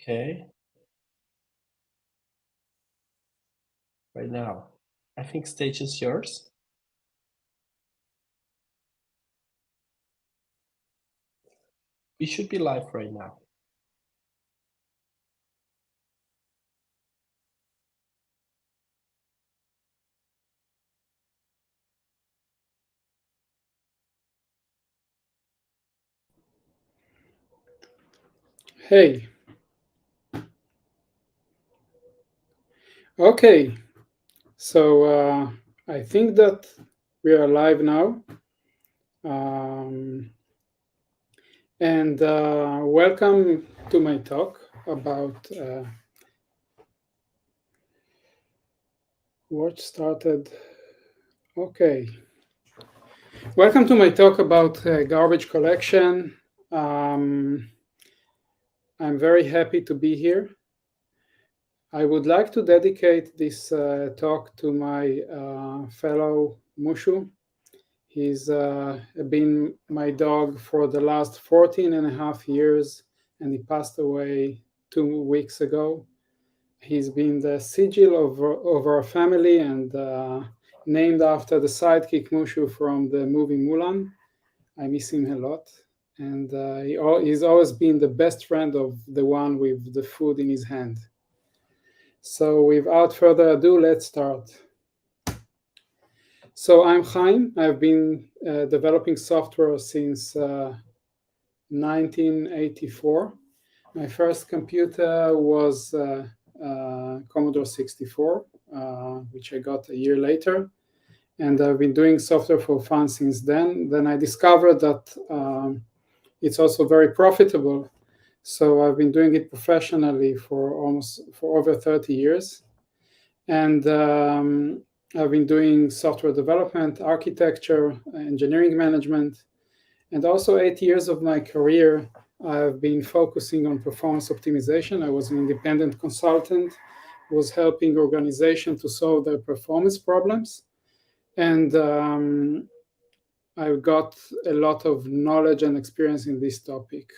Okay, right now. I think stage is yours. We should be live right now. Hey, okay. So I think that we are live now. Um, and welcome to my talk about what started. Okay. Welcome to my talk about garbage collection. Um, I'm very happy to be here. I would like to dedicate this talk to my fellow Mushu. He's been my dog for the last 14 and a half years, and he passed away 2 weeks ago. He's been the sigil of our family and named after the sidekick Mushu from the movie Mulan. I miss him a lot. And he's always been the best friend of the one with the food in his hand. So, without further ado, let's start. So, I'm Chaim. I've been developing software since 1984. My first computer was Commodore 64, which I got a year later. And I've been doing software for fun since then. Then I discovered that it's also very profitable. So I've been doing it professionally for over 30 years. And I've been doing software development, architecture, engineering management, and also 8 years of my career, I've been focusing on performance optimization. I was an independent consultant, was helping organizations to solve their performance problems. And I've got a lot of knowledge and experience in this topic.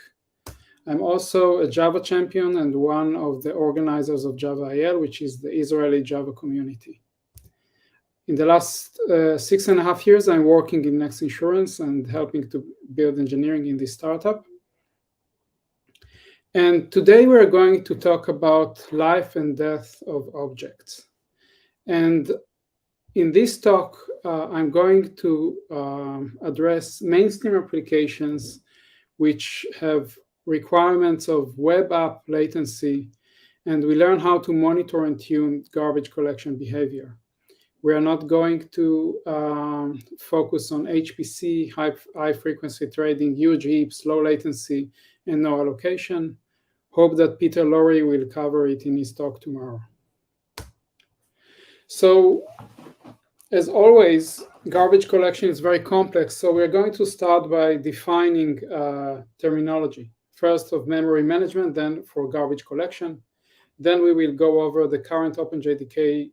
I'm also a Java champion and one of the organizers of Java IL, which is the Israeli Java community. In the last 6.5 years, I'm working in Next Insurance and helping to build engineering in this startup. And today we're going to talk about life and death of objects. And in this talk, I'm going to address mainstream applications which have requirements of web app latency, and we learn how to monitor and tune garbage collection behavior. We are not going to focus on HPC, high frequency trading, huge heaps, low latency, and no allocation. Hope that Peter Lorre will cover it in his talk tomorrow. So, as always, garbage collection is very complex. So we're going to start by defining terminology. First of memory management, then for garbage collection. Then we will go over the current OpenJDK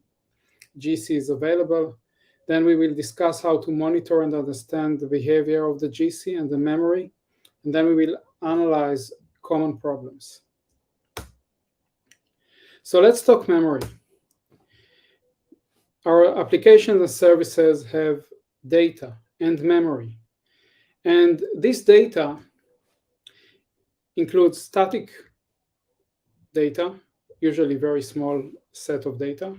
GCs available. Then we will discuss how to monitor and understand the behavior of the GC and the memory. And then we will analyze common problems. So let's talk memory. Our applications and services have data and memory. And this data includes static data, usually very small set of data,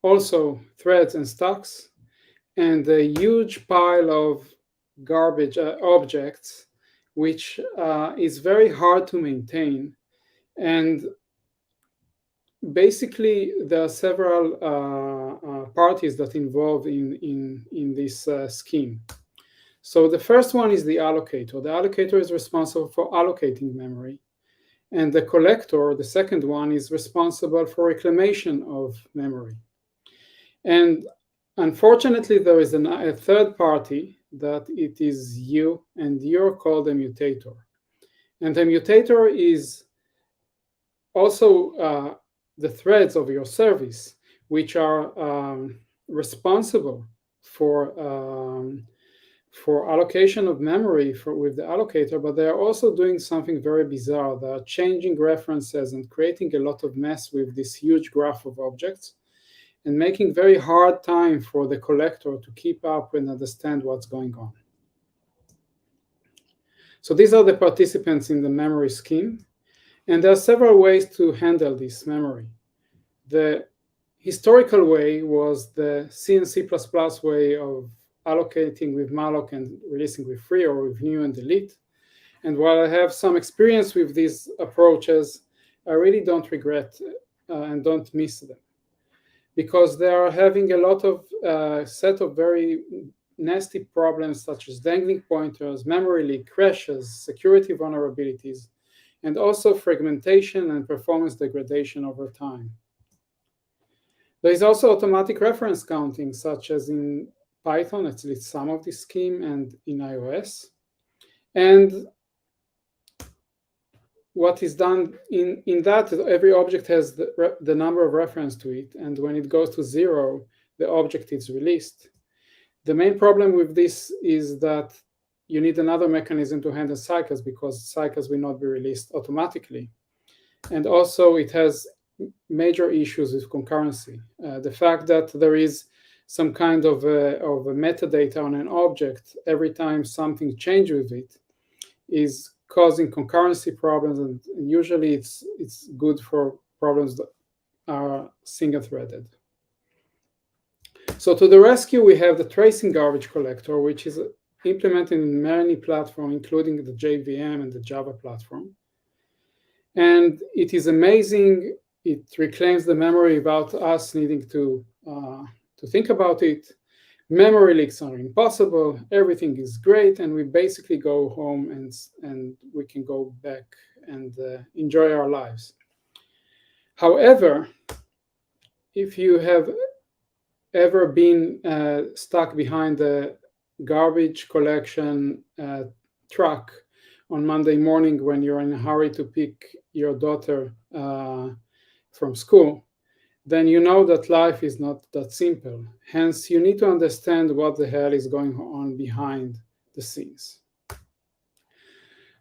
also threads and stacks, and a huge pile of garbage objects, which is very hard to maintain. And basically, there are several parties that involve in this scheme. So the first one is the allocator. The allocator is responsible for allocating memory. And the collector, the second one, is responsible for reclamation of memory. And unfortunately, there is a third party that it is you, and you're called a mutator. And the mutator is also the threads of your service, which are responsible for for allocation of memory with the allocator, but they are also doing something very bizarre. They are changing references and creating a lot of mess with this huge graph of objects and making very hard time for the collector to keep up and understand what's going on. So these are the participants in the memory scheme, and there are several ways to handle this memory. The historical way was the C and C++ way of allocating with malloc and releasing with free, or with new and delete. And while I have some experience with these approaches, I really don't regret and don't miss them, because they are having a lot of set of very nasty problems, such as dangling pointers, memory leak, crashes, security vulnerabilities, and also fragmentation and performance degradation over time. There is also automatic reference counting, such as in Python, at least some of this scheme, and in iOS. And what is done in that is every object has the number of reference to it, and when it goes to 0, the object is released. The main problem with this is that you need another mechanism to handle cycles, because cycles will not be released automatically. And also it has major issues with concurrency. The fact that there is some kind of a metadata on an object every time something changes with it is causing concurrency problems, and usually it's good for problems that are single-threaded. So to the rescue, we have the tracing garbage collector, which is implemented in many platforms, including the JVM and the Java platform. And it is amazing. It reclaims the memory without us needing to think about it. Memory leaks are impossible. Everything is great, and we basically go home and we can go back and enjoy our lives. However, if you have ever been stuck behind the garbage collection truck on Monday morning when you're in a hurry to pick your daughter from school, then you know that life is not that simple. Hence, you need to understand what the hell is going on behind the scenes.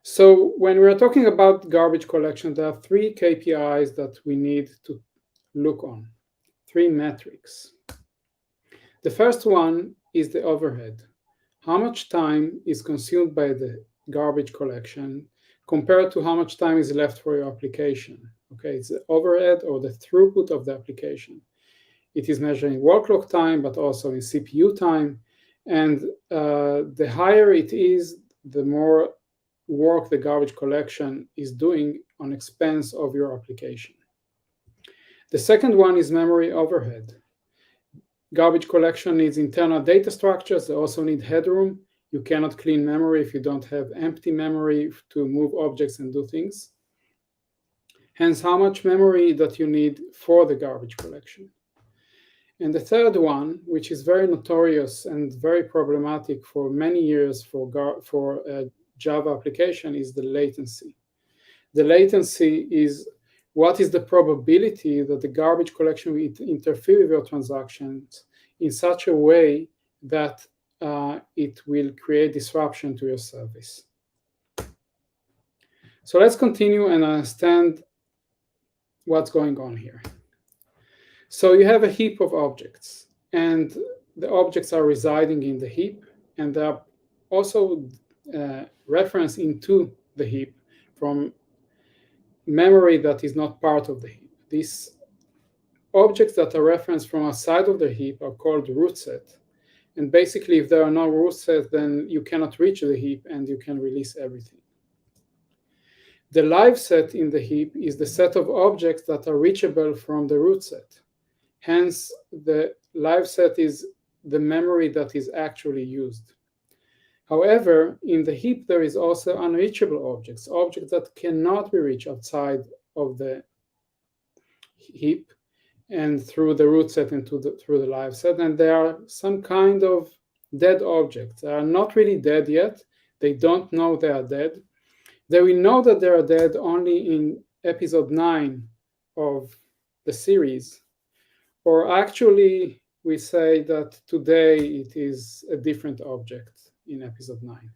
So when we're talking about garbage collection, there are 3 KPIs that we need to look on, 3 metrics. The first one is the overhead. How much time is consumed by the garbage collection compared to how much time is left for your application? Okay, it's the overhead or the throughput of the application. It is measuring workload time, but also in CPU time. And the higher it is, the more work the garbage collection is doing on expense of your application. The second one is memory overhead. Garbage collection needs internal data structures. They also need headroom. You cannot clean memory if you don't have empty memory to move objects and do things. Hence, how much memory that you need for the garbage collection. And the third one, which is very notorious and very problematic for many years for Java application, is the latency. The latency is what is the probability that the garbage collection will interfere with your transactions in such a way that it will create disruption to your service. So let's continue and understand what's going on here. So you have a heap of objects, and the objects are residing in the heap, and they are also referenced into the heap from memory that is not part of the heap. These objects that are referenced from outside of the heap are called root set. And basically, if there are no root sets, then you cannot reach the heap and you can release everything. The live set in the heap is the set of objects that are reachable from the root set. Hence, the live set is the memory that is actually used. However, in the heap, there is also unreachable objects, objects that cannot be reached outside of the heap and through the root set and through the live set. And they are some kind of dead objects. They are not really dead yet. They don't know they are dead. They will know that they are dead only in episode 9 of the series. Or actually, we say that today it is a different object in episode 9.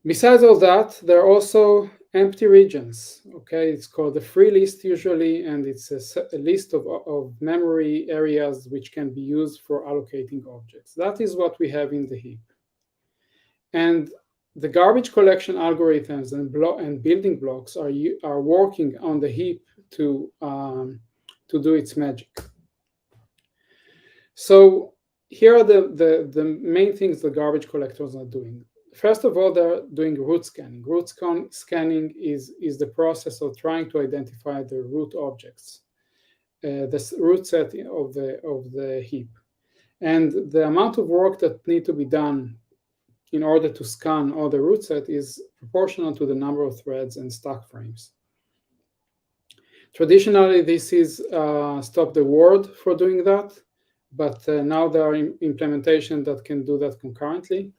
Besides all that, there are also empty regions. Okay, it's called the free list usually, and it's a list of memory areas which can be used for allocating objects. That is what we have in the heap. And the garbage collection algorithms and building blocks are working on the heap to do its magic. So here are the main things the garbage collectors are doing. First of all, they're doing root scanning. Root scanning is the process of trying to identify the root objects, the root set of the heap. And the amount of work that need to be done in order to scan all the root set is proportional to the number of threads and stack frames. Traditionally, this is stop the word for doing that, but now there are implementations that can do that concurrently.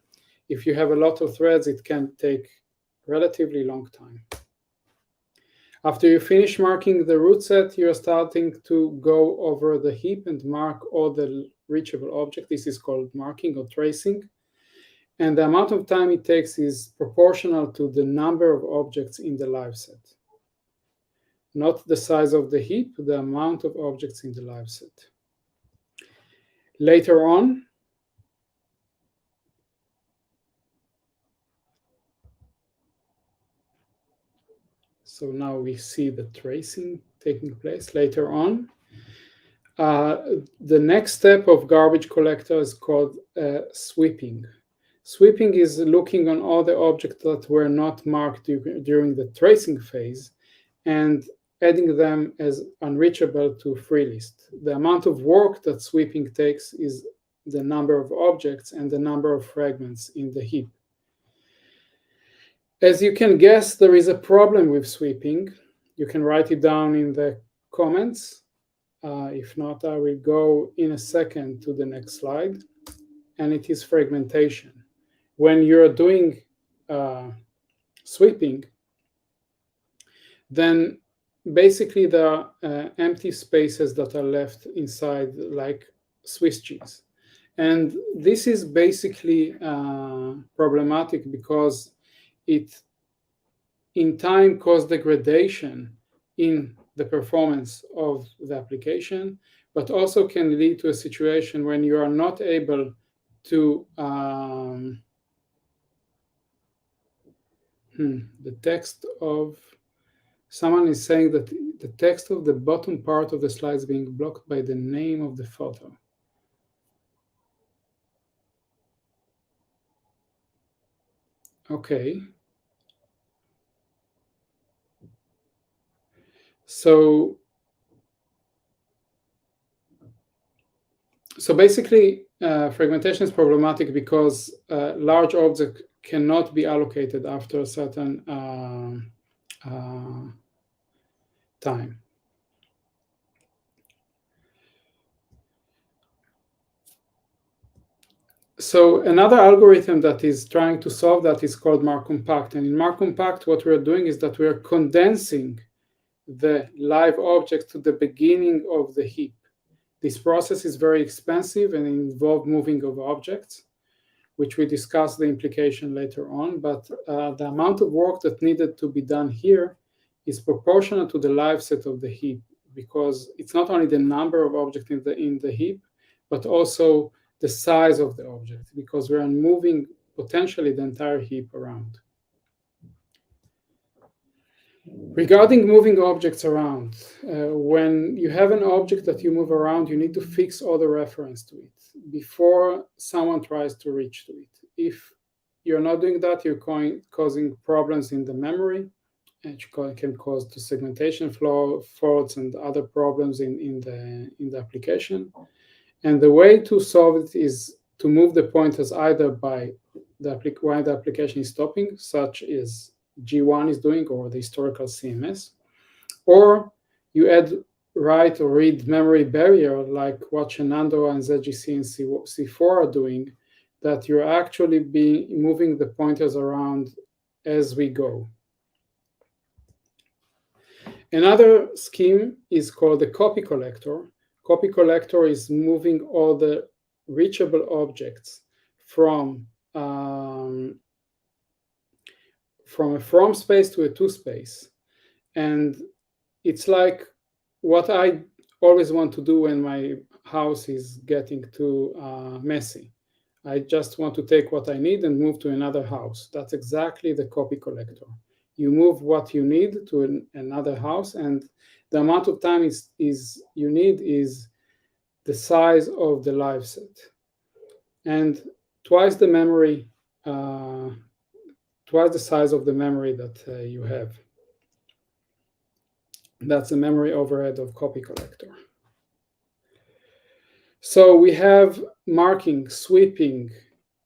If you have a lot of threads, it can take relatively long time. After you finish marking the root set, you're starting to go over the heap and mark all the reachable objects. This is called marking or tracing. And the amount of time it takes is proportional to the number of objects in the live set. Not the size of the heap, the amount of objects in the live set. Later on, so now we see the tracing taking place. Later on, the next step of garbage collector is called sweeping. Sweeping is looking on all the objects that were not marked during the tracing phase and adding them as unreachable to free list. The amount of work that sweeping takes is the number of objects and the number of fragments in the heap. As you can guess, there is a problem with sweeping. You can write it down in the comments. If not, I will go in a second to the next slide. And it is fragmentation. When you're doing sweeping, then basically there are empty spaces that are left inside, like Swiss cheese. And this is basically problematic because it in time causes degradation in the performance of the application, but also can lead to a situation when you are not able to the text of someone is saying that the text of the bottom part of the slide is being blocked by the name of the photo. Okay. So basically, fragmentation is problematic because large objects cannot be allocated after a certain time. So another algorithm that is trying to solve that is called MarkCompact. And in MarkCompact, what we're doing is that we're condensing the live objects to the beginning of the heap. This process is very expensive and involves moving of objects, which we discuss the implication later on. But the amount of work that needed to be done here is proportional to the live set of the heap, because it's not only the number of objects in the heap, but also the size of the object, because we are moving potentially the entire heap around. Regarding moving objects around, when you have an object that you move around, you need to fix all the reference to it before someone tries to reach to it. If you're not doing that, you're causing problems in the memory, which can cause to segmentation faults and other problems in the application. And the way to solve it is to move the pointers either by while the application is stopping, such as G1 is doing, or the historical CMS, or you add write or read memory barrier like what Shenandoah and ZGC and C4 are doing, that you're actually moving the pointers around as we go. Another scheme is called the copy collector. Copy collector is moving all the reachable objects from a from space to a to space. And it's like what I always want to do when my house is getting too messy. I just want to take what I need and move to another house. That's exactly the copy collector. You move what you need to another house, and the amount of time you need is the size of the live set, and twice the memory, twice the size of the memory that you have. That's the memory overhead of copy collector. So we have marking, sweeping,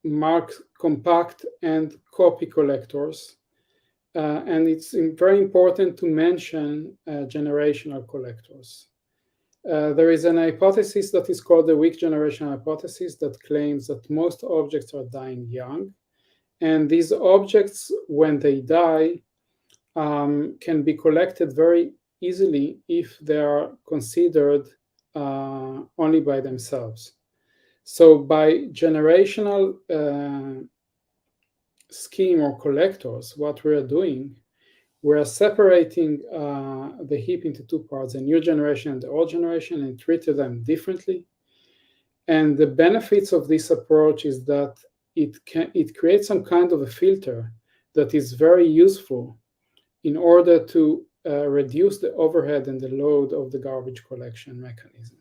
mark, compact, and copy collectors. And it's very important to mention generational collectors. There is an hypothesis that is called the weak generation hypothesis that claims that most objects are dying young. And these objects, when they die, can be collected very easily if they are considered only by themselves. So by generational scheme or collectors, what we are doing, we are separating the heap into two parts, the new generation and the old generation, and treated them differently. And the benefits of this approach is that it creates some kind of a filter that is very useful in order to reduce the overhead and the load of the garbage collection mechanism.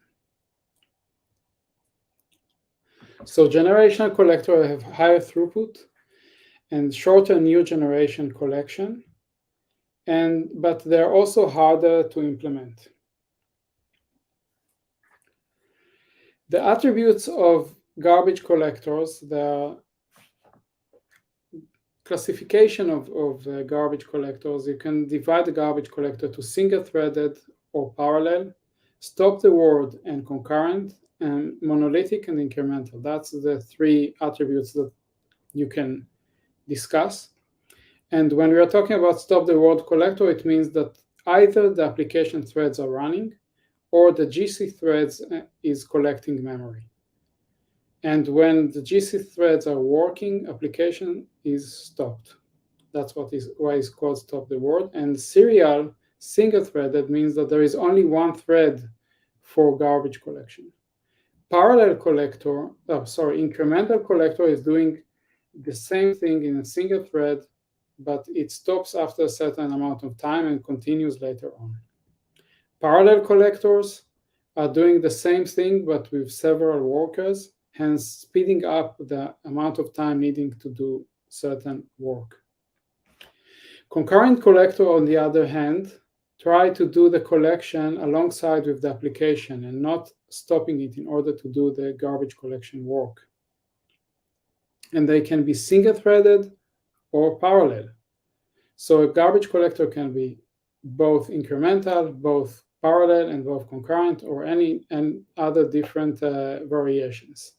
So generational collector have higher throughput and shorter new generation collection, but they're also harder to implement. The attributes of garbage collectors, the classification of garbage collectors, you can divide the garbage collector to single-threaded or parallel, stop-the-word and concurrent, and monolithic and incremental. That's the three attributes that you can discuss. And when we are talking about stop-the-word collector, it means that either the application threads are running or the GC threads is collecting memory. And when the GC threads are working, application is stopped. That's why it's called stop-the-word. And serial, single-threaded, means that there is only one thread for garbage collection. Parallel collector, incremental collector is doing the same thing in a single thread, but it stops after a certain amount of time and continues later on. Parallel collectors are doing the same thing, but with several workers, hence speeding up the amount of time needing to do certain work. Concurrent collector, on the other hand, try to do the collection alongside with the application and not stopping it in order to do the garbage collection work. And they can be single-threaded or parallel. So a garbage collector can be both incremental, both parallel, and both concurrent, or any other different variations.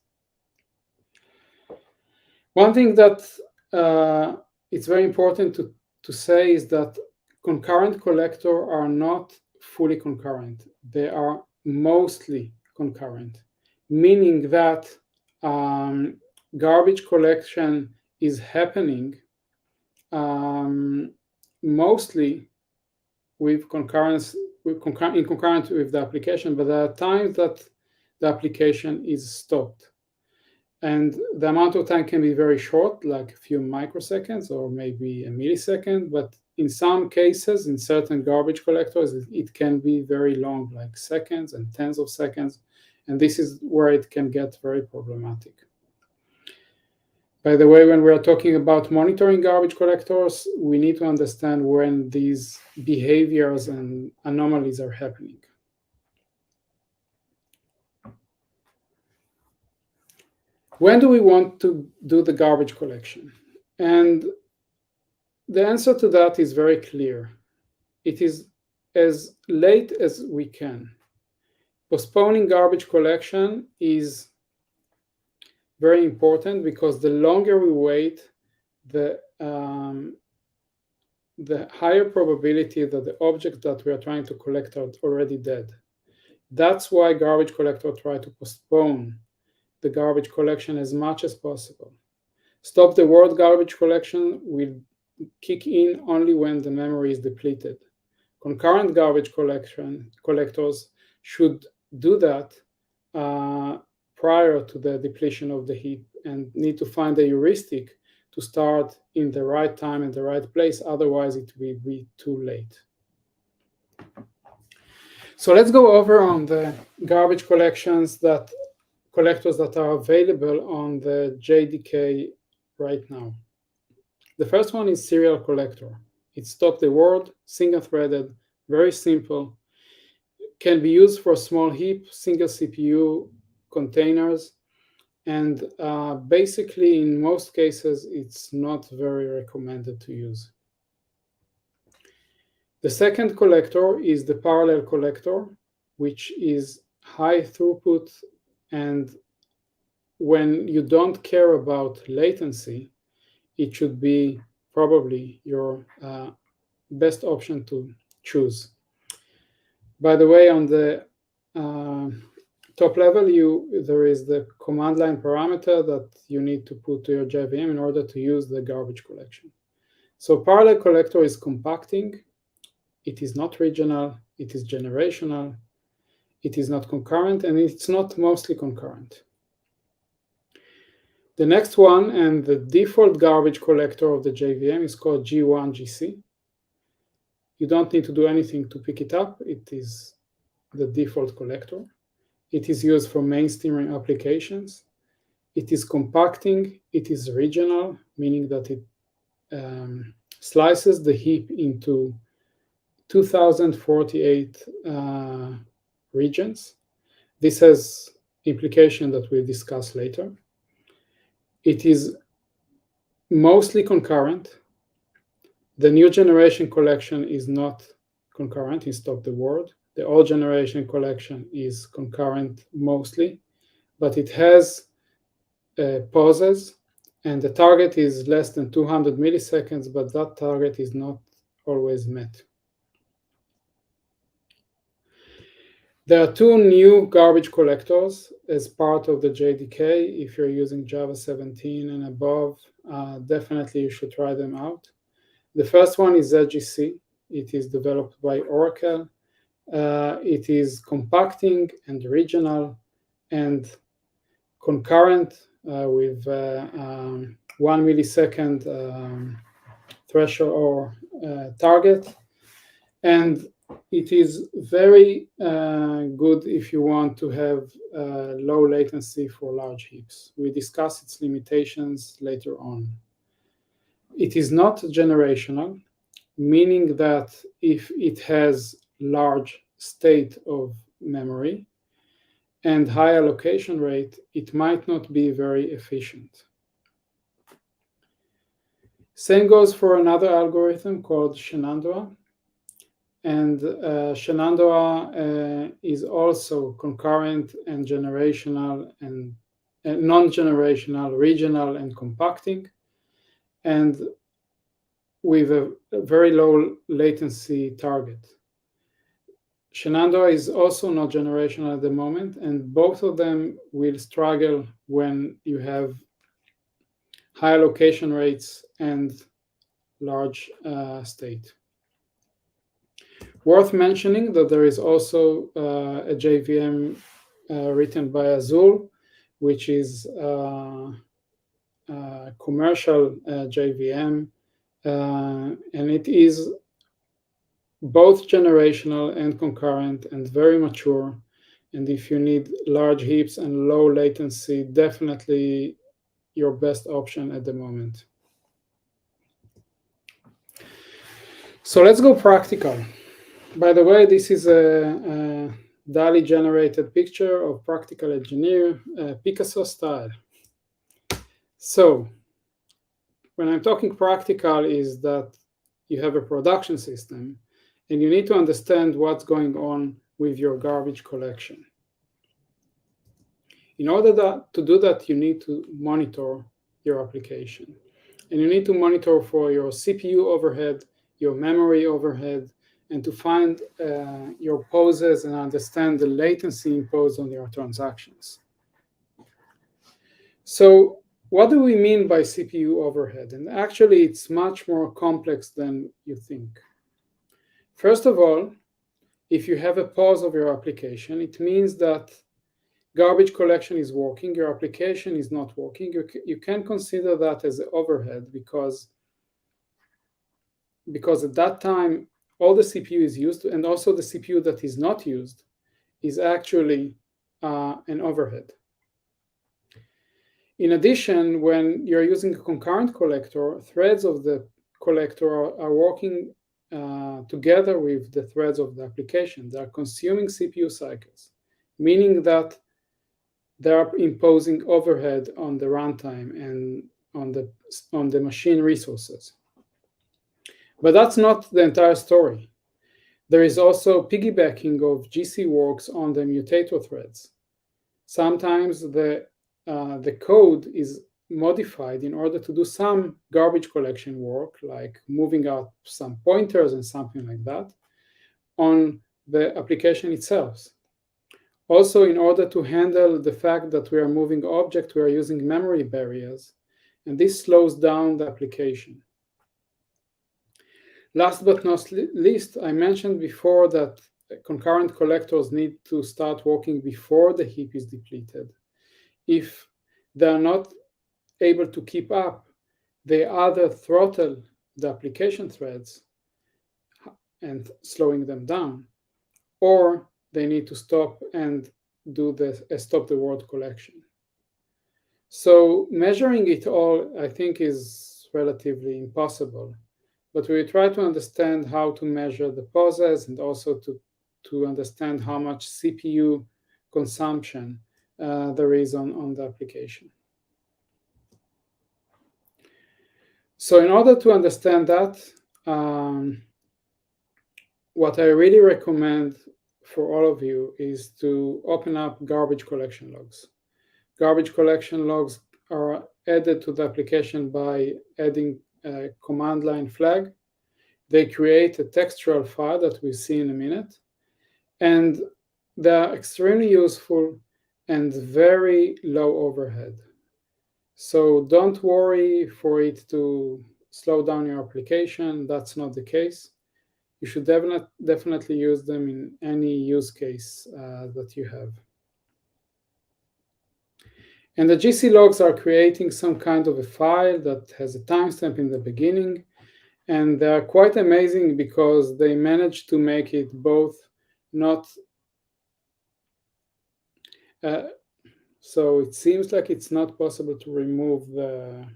One thing that it's very important to say is that concurrent collector are not fully concurrent. They are mostly concurrent, meaning that garbage collection is happening mostly with concurrent with the application, but there are times that the application is stopped. And the amount of time can be very short, like a few microseconds or maybe a millisecond, but in some cases, in certain garbage collectors, it can be very long, like seconds and tens of seconds, and this is where it can get very problematic. By the way, when we're talking about monitoring garbage collectors, we need to understand when these behaviors and anomalies are happening. When do we want to do the garbage collection? And the answer to that is very clear. It is as late as we can. Postponing garbage collection is very important because the longer we wait, the higher probability that the objects that we are trying to collect are already dead. That's why garbage collectors try to postpone the garbage collection as much as possible. Stop the word garbage collection will kick in only when the memory is depleted. Concurrent garbage collectors should do that prior to the depletion of the heap and need to find a heuristic to start in the right time and the right place, otherwise it will be too late. So let's go over on the garbage collectors that are available on the JDK right now. The first one is serial collector. It's top the word, single-threaded, very simple, can be used for small heap, single CPU containers, and basically in most cases it's not very recommended to use. The second collector is the parallel collector, which is high throughput, and when you don't care about latency, it should be probably your best option to choose. By the way, on the top level, there is the command line parameter that you need to put to your JVM in order to use the garbage collection. So parallel collector is compacting. It is not regional. It is generational. It is not concurrent, and it's not mostly concurrent. The next one, and the default garbage collector of the JVM, is called G1GC. You don't need to do anything to pick it up. It is the default collector. It is used for mainstream applications. It is compacting. It is regional, meaning that it slices the heap into 2048 regions. This has implication that we'll discuss later. It is mostly concurrent. The new generation collection is not concurrent in stop the word. The old generation collection is concurrent mostly, but it has pauses, and the target is less than 200 milliseconds, but that target is not always met. There are two new garbage collectors as part of the JDK. If you're using Java 17 and above, definitely you should try them out. The first one is ZGC. It is developed by Oracle. It is compacting and regional and concurrent with 1 millisecond threshold or target. And it is very good if you want to have low latency for large heaps. We discuss its limitations later on. It is not generational, meaning that if it has large state of memory and high allocation rate, it might not be very efficient. Same goes for another algorithm called Shenandoah. And Shenandoah is also concurrent and generational and non-generational, regional and compacting, and with a very low latency target. Shenandoah is also not generational at the moment, and both of them will struggle when you have high allocation rates and large state. Worth mentioning that there is also a JVM written by Azul, which is a commercial JVM, and it is both generational and concurrent and very mature. And if you need large heaps and low latency, definitely your best option at the moment. So let's go practical. By the way, this is a DALL-E generated picture of Practical Engineer, Picasso style. So when I'm talking practical is that you have a production system and you need to understand what's going on with your garbage collection. In order to do that, you need to monitor your application. And you need to monitor for your CPU overhead, your memory overhead, and to find your poses and understand the latency imposed on your transactions. So what do we mean by CPU overhead? And actually, it's much more complex than you think. First of all, if you have a pause of your application, it means that garbage collection is working, your application is not working. You can consider that as overhead because at that time, all the CPU is used, and also the CPU that is not used is actually an overhead. In addition, when you're using a concurrent collector, threads of the collector are working together with the threads of the application. They are consuming CPU cycles, meaning that they are imposing overhead on the runtime and on the machine resources. But that's not the entire story. There is also piggybacking of GC works on the mutator threads. Sometimes the code is modified in order to do some garbage collection work, like moving out some pointers and something like that, on the application itself. Also, in order to handle the fact that we are moving objects, we are using memory barriers, and this slows down the application. Last but not least, I mentioned before that concurrent collectors need to start working before the heap is depleted. If they are not able to keep up, they either throttle the application threads and slowing them down, or they need to stop and do the stop the word collection. So measuring it all, I think, is relatively impossible. But we try to understand how to measure the pauses and also to understand how much CPU consumption there is on the application. So in order to understand that, what I really recommend for all of you is to open up garbage collection logs. Garbage collection logs are added to the application by adding a command line flag. They create a textual file that we'll see in a minute, and they are extremely useful and very low overhead. So don't worry for it to slow down your application. That's not the case. You should definitely use them in any use case that you have. And the GC logs are creating some kind of a file that has a timestamp in the beginning. And they are quite amazing because they managed to make it both not. So it seems like it's not possible to remove the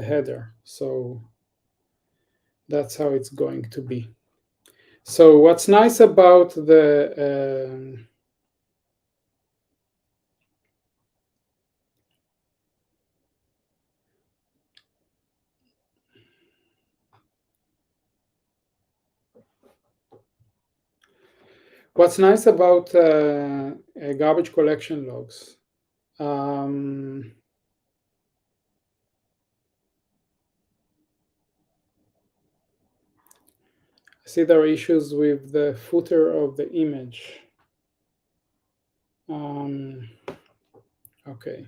header. So that's how it's going to be. So what's nice about the what's nice about garbage collection logs? I see there are issues with the footer of the image. Okay.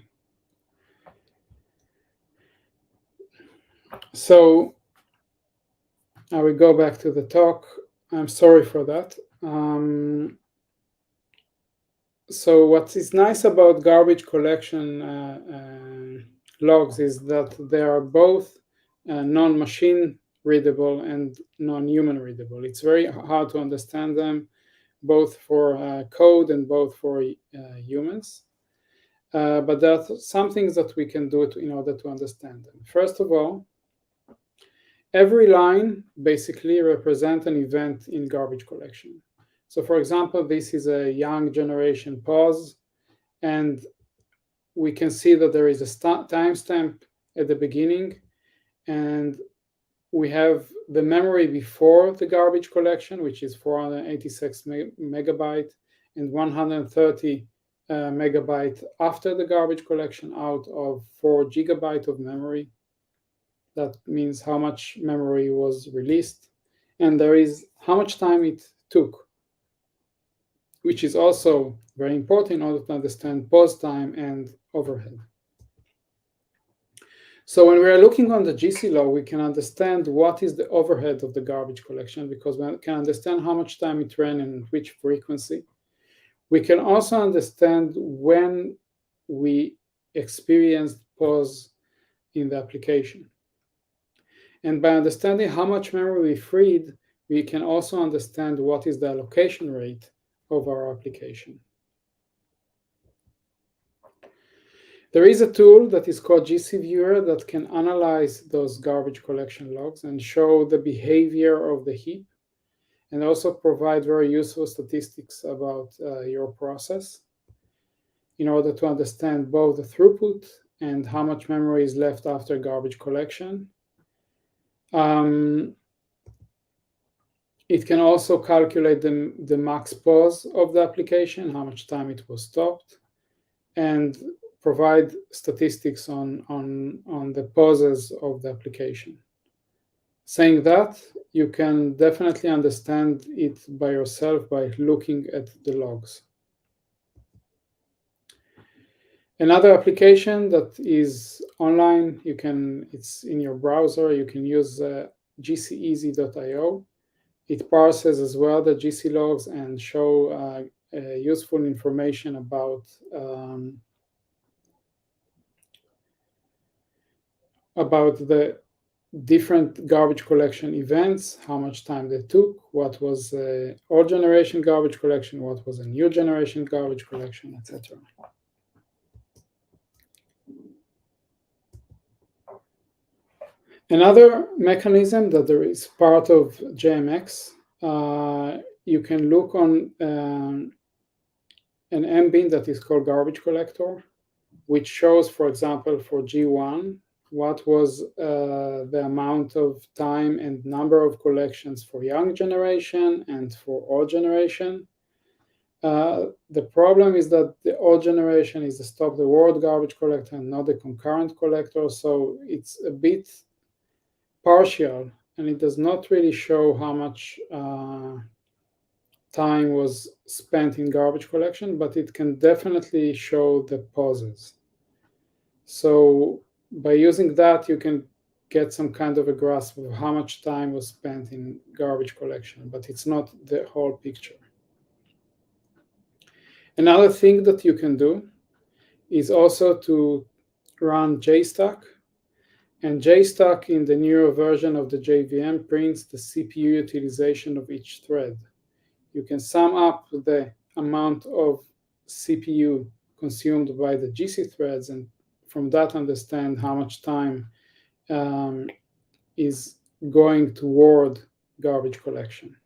So I will go back to the talk. I'm sorry for that. So what is nice about garbage collection logs is that they are both non-machine readable and non-human readable. It's very hard to understand them, both for code and both for humans. But there are some things that we can do in order to understand them. First of all, every line basically represents an event in garbage collection. So for example, this is a young generation pause, and we can see that there is a timestamp at the beginning, and we have the memory before the garbage collection, which is 486 megabyte, and 130 megabyte after the garbage collection out of 4 gigabyte of memory. That means how much memory was released, and there is how much time it took. which is also very important in order to understand pause time and overhead. So when we are looking on the GC log, we can understand what is the overhead of the garbage collection, because we can understand how much time it ran and which frequency. We can also understand when we experienced pause in the application. And by understanding how much memory we freed, we can also understand what is the allocation rate of our application. There is a tool that is called GC Viewer that can analyze those garbage collection logs and show the behavior of the heap, and also provide very useful statistics about your process in order to understand both the throughput and how much memory is left after garbage collection. It can also calculate the max pause of the application, how much time it was stopped, and provide statistics on the pauses of the application. Saying that, you can definitely understand it by yourself by looking at the logs. Another application that is online, it's in your browser, you can use gceasy.io. It parses as well the GC logs and show useful information about the different garbage collection events, how much time they took, what was old generation garbage collection, what was a new generation garbage collection, etc. Another mechanism that there is part of JMX, you can look on an MBin that is called garbage collector, which shows, for example, for G1, what was the amount of time and number of collections for young generation and for old generation. The problem is that the old generation is the stop the world garbage collector and not the concurrent collector, so it's a bit partial and it does not really show how much time was spent in garbage collection, but it can definitely show the pauses. So by using that, you can get some kind of a grasp of how much time was spent in garbage collection, but it's not the whole picture. Another thing that you can do is also to run JStack. And JStack in the newer version of the JVM prints the CPU utilization of each thread. You can sum up the amount of CPU consumed by the GC threads and from that understand how much time is going toward garbage collection.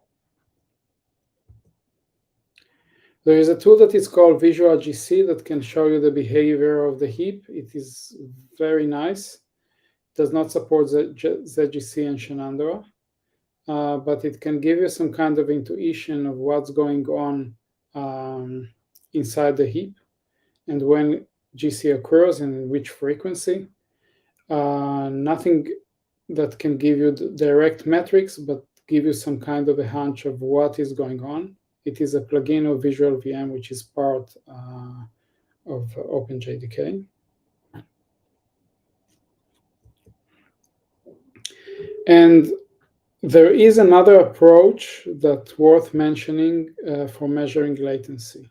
There is a tool that is called Visual GC that can show you the behavior of the heap. It is very nice. It does not support ZGC and Shenandoah, but it can give you some kind of intuition of what's going on inside the heap and when GC occurs and in which frequency. Nothing that can give you direct metrics, but give you some kind of a hunch of what is going on. It is a plugin of Visual VM, which is part of OpenJDK. And there is another approach that's worth mentioning for measuring latency.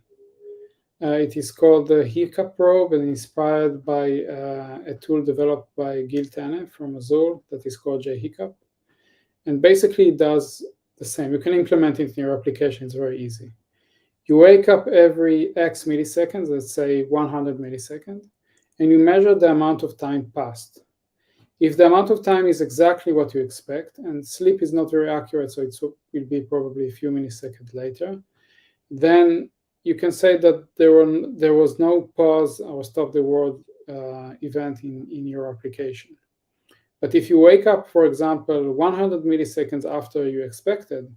It is called the Hiccup probe and inspired by a tool developed by Gil Tenne from Azure that is called JHiccup. And basically it does the same. You can implement it in your application. It's very easy. You wake up every X milliseconds, let's say 100 milliseconds, and you measure the amount of time passed. If the amount of time is exactly what you expect, and sleep is not very accurate, so it will be probably a few milliseconds later, then you can say that there was no pause or stop the world event in your application. But if you wake up, for example, 100 milliseconds after you expected,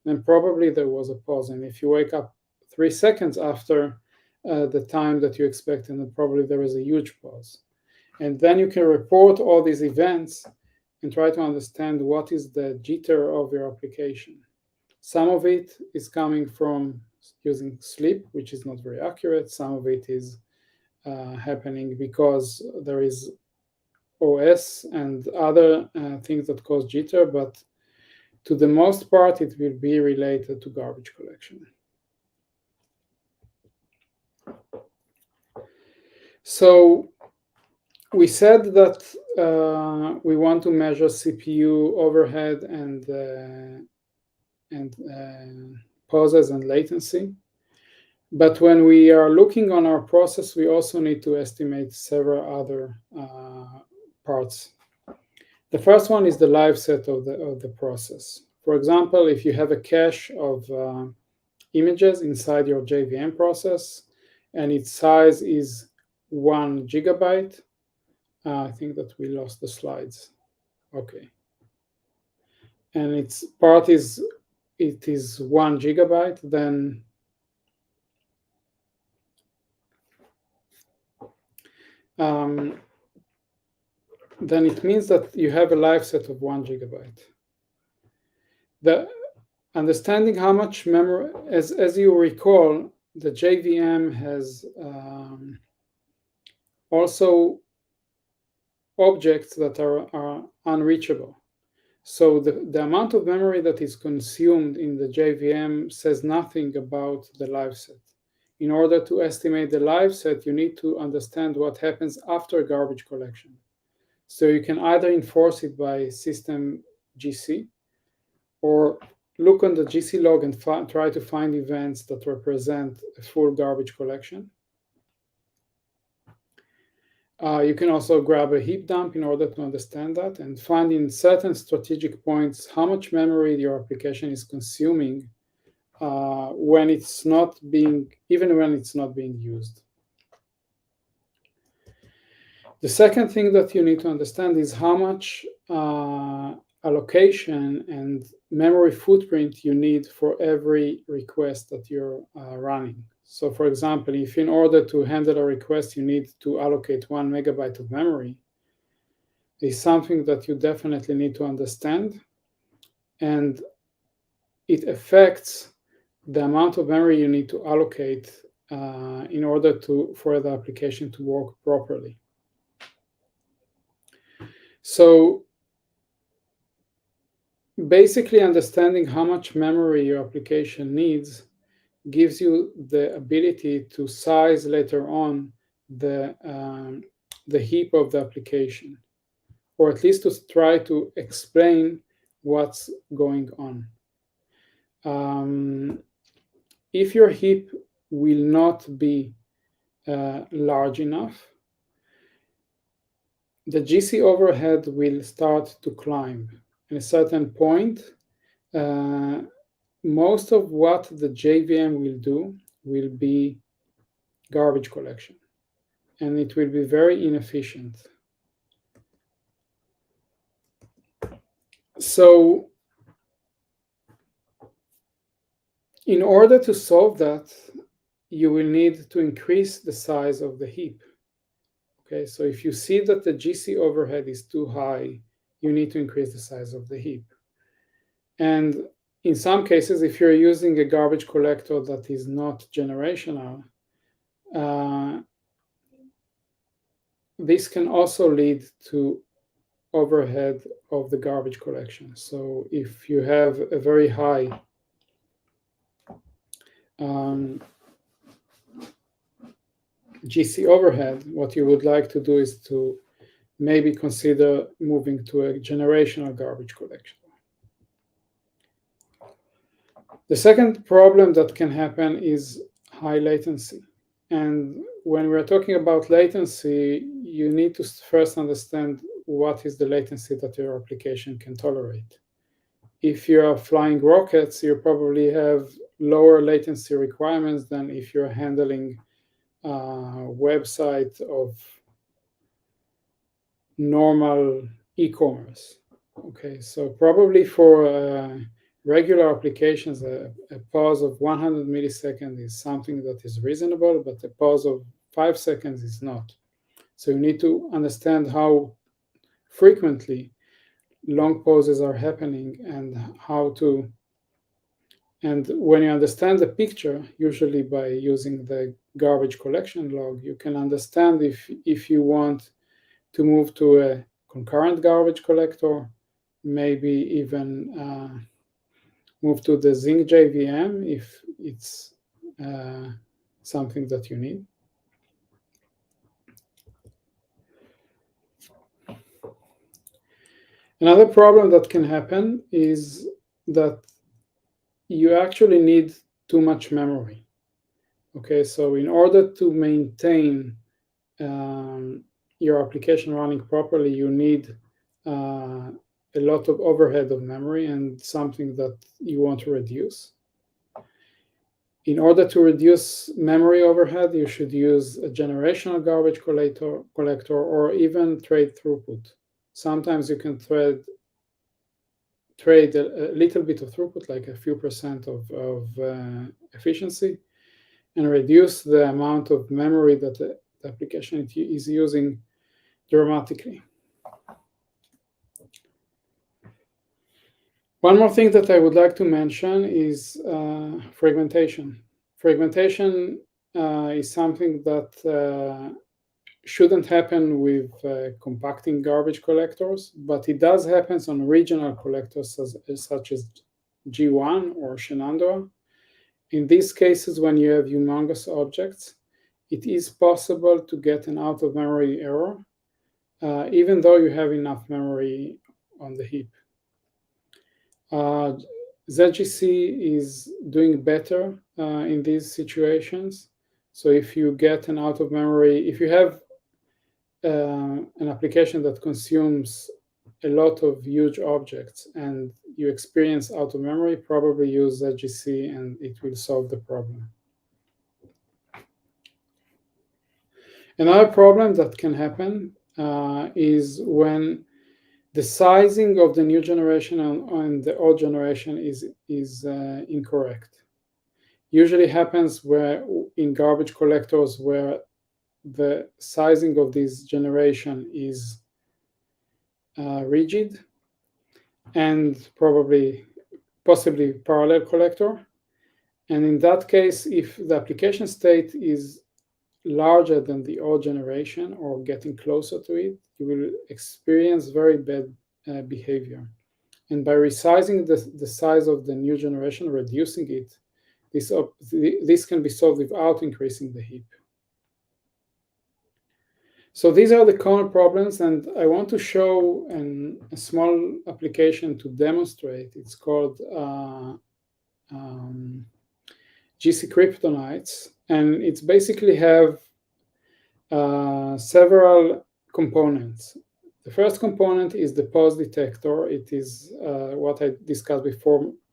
then probably there was a pause. And if you wake up 3 seconds after the time that you expected, then probably there is a huge pause. And then you can report all these events and try to understand what is the jitter of your application. Some of it is coming from using sleep, which is not very accurate. Some of it is happening because there is OS and other things that cause jitter, but to the most part, it will be related to garbage collection. So we said that we want to measure CPU overhead and pauses and latency. But when we are looking on our process, we also need to estimate several other parts. The first one is the live set of the process. For example, if you have a cache of images inside your JVM process and its size is 1 gigabyte, I think that we lost the slides. Okay. And its part is, it is 1 gigabyte, then it means that you have a live set of 1 gigabyte. The understanding how much memory, as you recall, the JVM has also objects that are unreachable. So the amount of memory that is consumed in the JVM says nothing about the live set. In order to estimate the live set, you need to understand what happens after garbage collection. So you can either enforce it by system GC or look on the GC log and try to find events that represent a full garbage collection. You can also grab a heap dump in order to understand that and find in certain strategic points how much memory your application is consuming when it's not being, even when it's not being used. The second thing that you need to understand is how much allocation and memory footprint you need for every request that you're running. So for example, if in order to handle a request, you need to allocate 1 megabyte of memory, is something that you definitely need to understand. And it affects the amount of memory you need to allocate in order for the application to work properly. So basically understanding how much memory your application needs gives you the ability to size later on the heap of the application, or at least to try to explain what's going on. If your heap will not be large enough, the GC overhead will start to climb. At a certain point, most of what the JVM will do will be garbage collection, and it will be very inefficient. So in order to solve that, you will need to increase the size of the heap. Okay, so if you see that the GC overhead is too high, you need to increase the size of the heap. And in some cases, if you're using a garbage collector that is not generational, this can also lead to overhead of the garbage collection. So if you have a very high GC overhead, what you would like to do is to maybe consider moving to a generational garbage collection. The second problem that can happen is high latency. And when we're talking about latency, you need to first understand what is the latency that your application can tolerate. If you are flying rockets, you probably have lower latency requirements than if you're handling a website of normal e-commerce. Okay, so probably for regular applications, a pause of 100 milliseconds is something that is reasonable, but a pause of 5 seconds is not. So you need to understand how frequently long pauses are happening and how to And when you understand the picture, usually by using the garbage collection log, you can understand if you want to move to a concurrent garbage collector, maybe even move to the Zinc JVM if it's something that you need. Another problem that can happen is that you actually need too much memory. Okay, so in order to maintain your application running properly, you need a lot of overhead of memory and something that you want to reduce. In order to reduce memory overhead, you should use a generational garbage collector or even trade throughput. Sometimes you can trade a little bit of throughput, like a few percent of efficiency, and reduce the amount of memory that the application is using dramatically. One more thing that I would like to mention is fragmentation. Fragmentation is something that shouldn't happen with compacting garbage collectors, but it does happen on regional collectors such as G1 or Shenandoah. In these cases, when you have humongous objects, it is possible to get an out-of-memory error, even though you have enough memory on the heap. ZGC is doing better in these situations. So if you get an out-of-memory, if you have an application that consumes a lot of huge objects and you experience out-of-memory, probably use ZGC and it will solve the problem. Another problem that can happen is when the sizing of the new generation and the old generation is incorrect. Usually happens where in garbage collectors where the sizing of this generation is rigid and possibly parallel collector. And in that case, if the application state is larger than the old generation or getting closer to it, you will experience very bad behavior. And by resizing the size of the new generation, reducing it, this can be solved without increasing the heap. So these are the common problems, and I want to show a small application to demonstrate. It's called GC Kryptonites, and it's basically have several components. The first component is the pose detector. It is what I discussed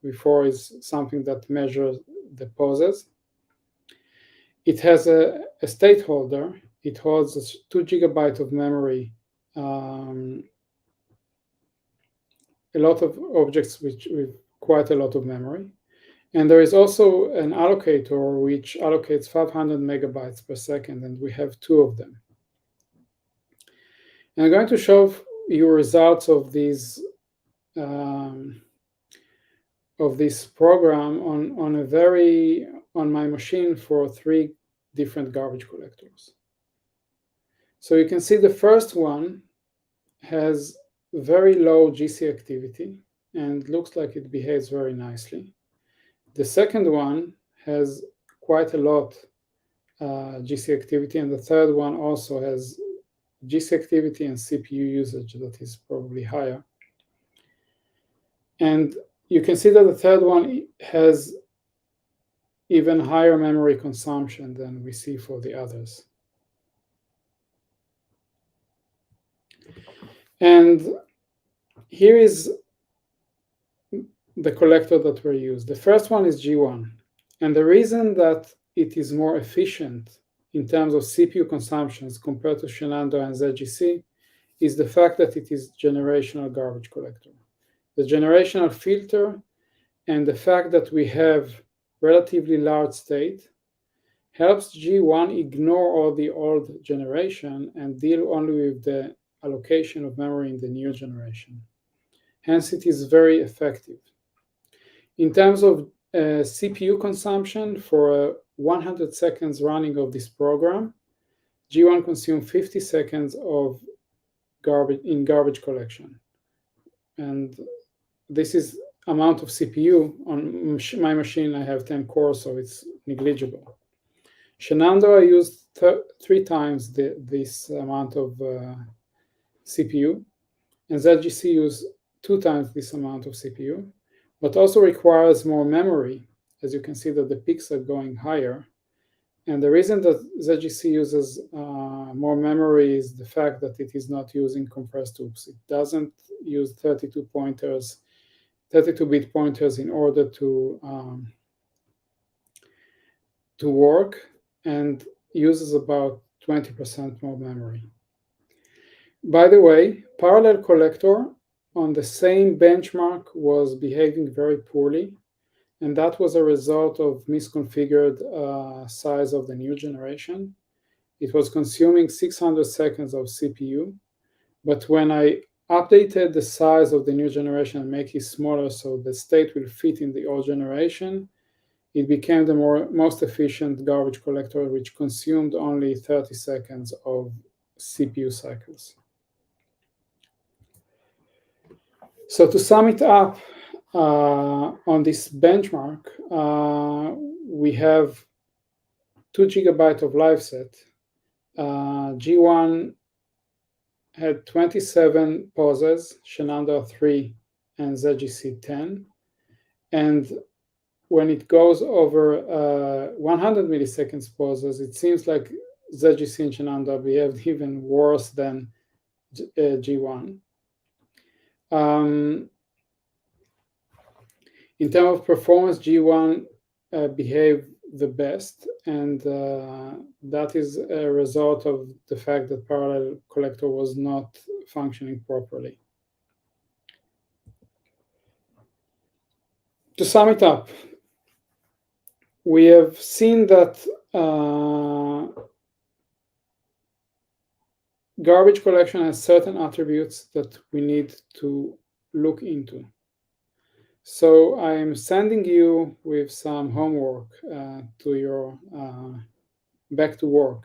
before is something that measures the poses. It has a state holder. It holds 2 GB of memory, a lot of objects with quite a lot of memory. And there is also an allocator which allocates 500 megabytes per second, and we have 2 of them. And I'm going to show you results of this program on my machine for 3 different garbage collectors. So you can see the first one has very low GC activity and looks like it behaves very nicely. The second one has quite a lot GC activity, and the third one also has GC activity and CPU usage that is probably higher. And you can see that the third one has even higher memory consumption than we see for the others. And here is the collector that we use. The first one is G1. And the reason that it is more efficient in terms of CPU consumptions compared to Shenandoah and ZGC is the fact that it is generational garbage collector. The generational filter and the fact that we have relatively large state helps G1 ignore all the old generation and deal only with the allocation of memory in the new generation. Hence, it is very effective. In terms of CPU consumption for 100 seconds running of this program, G1 consumed 50 seconds of garbage collection. And this is amount of CPU. On my machine, I have 10 cores, so it's negligible. Shenandoah used 3 times this amount of CPU, and ZGC used 2 times this amount of CPU, but also requires more memory. As you can see that the peaks are going higher. And the reason that ZGC uses more memory is the fact that it is not using compressed hoops. It doesn't use 32-bit pointers in order to work, and uses about 20% more memory. By the way, parallel collector on the same benchmark was behaving very poorly, and that was a result of misconfigured size of the new generation. It was consuming 600 seconds of CPU, but when I updated the size of the new generation and make it smaller so the state will fit in the old generation, it became the most efficient garbage collector, which consumed only 30 seconds of CPU cycles. So to sum it up, on this benchmark, we have 2 GB of live set. G1 had 27 pauses, Shenandoah 3 and ZGC 10. And when it goes over 100 milliseconds pauses, it seems like ZGC and Shenandoah behaved even worse than G1. In terms of performance, G1 behaved the best, and that is a result of the fact that parallel collector was not functioning properly. To sum it up, we have seen that garbage collection has certain attributes that we need to look into. So I'm sending you with some homework to your back to work.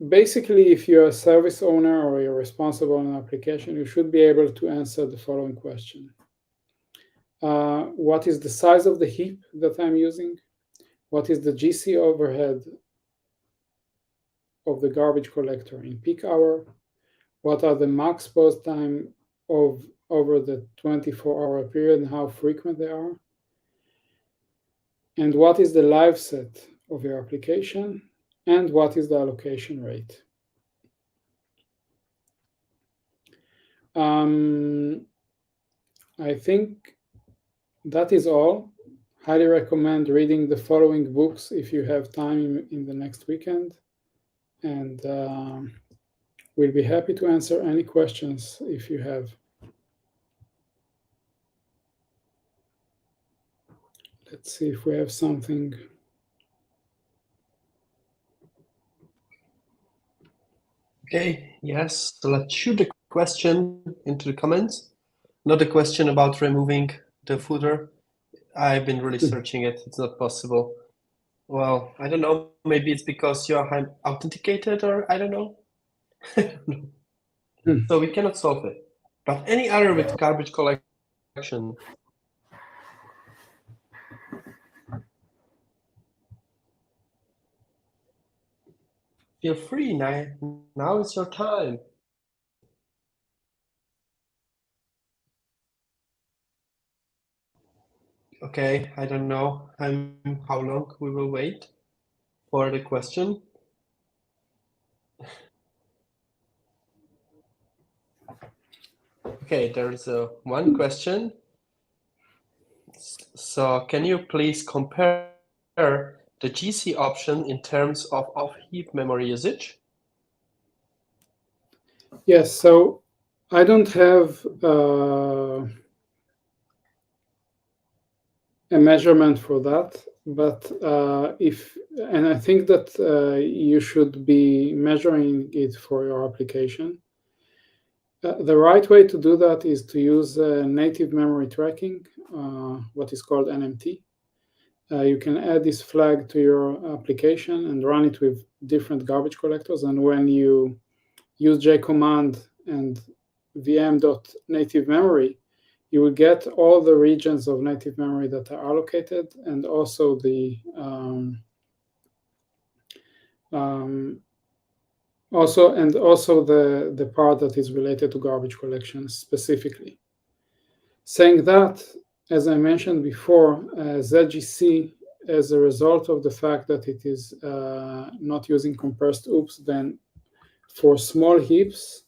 Basically, if you're a service owner or you're responsible on an application, you should be able to answer the following question. What is the size of the heap that I'm using? What is the GC overhead of the garbage collector in peak hour? What are the max pause time over the 24-hour period and how frequent they are? And what is the live set of your application? And what is the allocation rate? I think that is all. Highly recommend reading the following books if you have time in the next weekend. And we'll be happy to answer any questions if you have. Let's see if we have something. Okay, yes, so let's shoot a question into the comments. Not a question about removing the footer. I've been really searching it. It's not possible. Well, I don't know. Maybe it's because you are authenticated, or I don't know. So we cannot solve it. But any other with garbage collection? Feel free. Now is your time. Okay, I don't know how long we will wait for the question. Okay, there's one question. So can you please compare the GC option in terms of off-heap memory usage? Yes, so I don't have a measurement for that, but and I think that you should be measuring it for your application. The right way to do that is to use native memory tracking, what is called NMT. You can add this flag to your application and run it with different garbage collectors. And when you use jcommand and vm.native memory, you will get all the regions of native memory that are allocated, and also the the part that is related to garbage collection specifically. Saying that, as I mentioned before, ZGC, as a result of the fact that it is not using compressed OOPS, then for small heaps,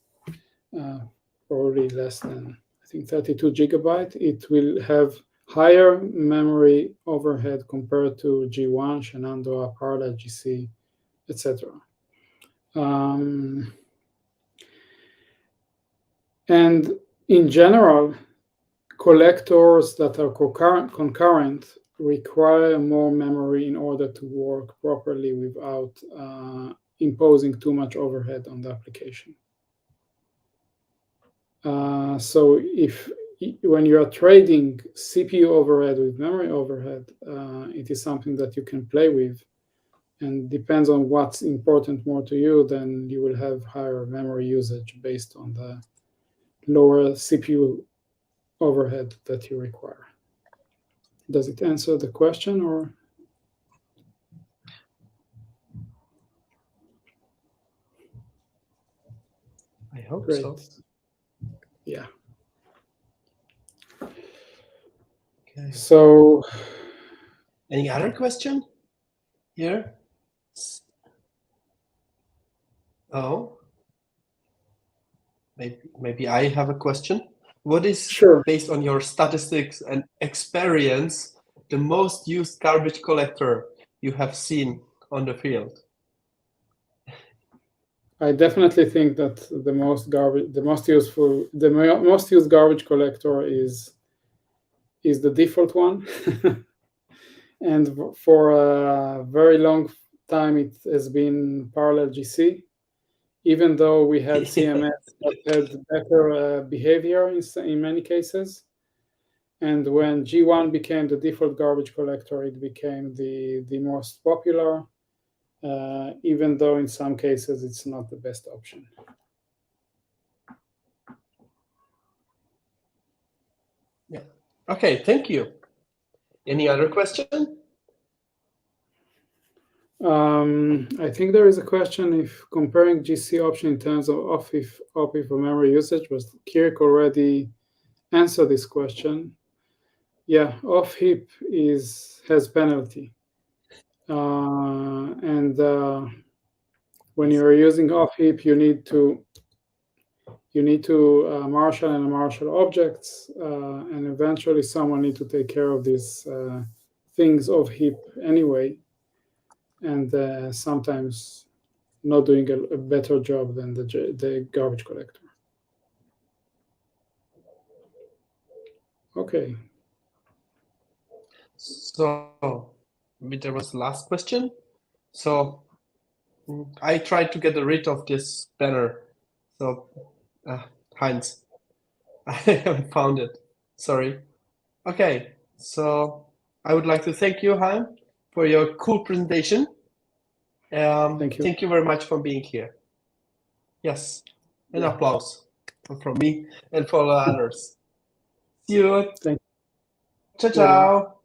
probably less than, I think, 32 gigabyte, it will have higher memory overhead compared to G1, Shenandoah, Parla, GC, etc. And in general, collectors that are concurrent require more memory in order to work properly without imposing too much overhead on the application. So when you are trading CPU overhead with memory overhead, it is something that you can play with, and depends on what's important more to you, then you will have higher memory usage based on the lower CPU overhead that you require. Does it answer the question, or? I hope Great. so. Yeah. Okay. So, any other question here? Oh, maybe I have a question. What is, sure, based on your statistics and experience, the most used garbage collector you have seen on the field? I definitely think that the most used garbage collector is the default one. And for a very long time, it has been Parallel GC, even though we had CMS that had better behavior in many cases. And when G1 became the default garbage collector, it became the most popular, even though in some cases it's not the best option. Yeah. Okay, thank you. Any other question? I think there is a question if comparing GC option in terms of off-heap or memory usage, but Kirk already answered this question. Yeah, off-heap has penalty. And when you're using off-heap, you need to marshal and marshal objects, and eventually someone needs to take care of these things off-heap anyway, and sometimes not doing a better job than the garbage collector. Okay. So there was the last question. So I tried to get rid of this banner. So Heinz, I haven't found it. Sorry. Okay, so I would like to thank you, Hein, for your cool presentation. Thank you. Thank you very much for being here. Yes, an applause from me and for the others. See you. Thank you. Ciao, ciao.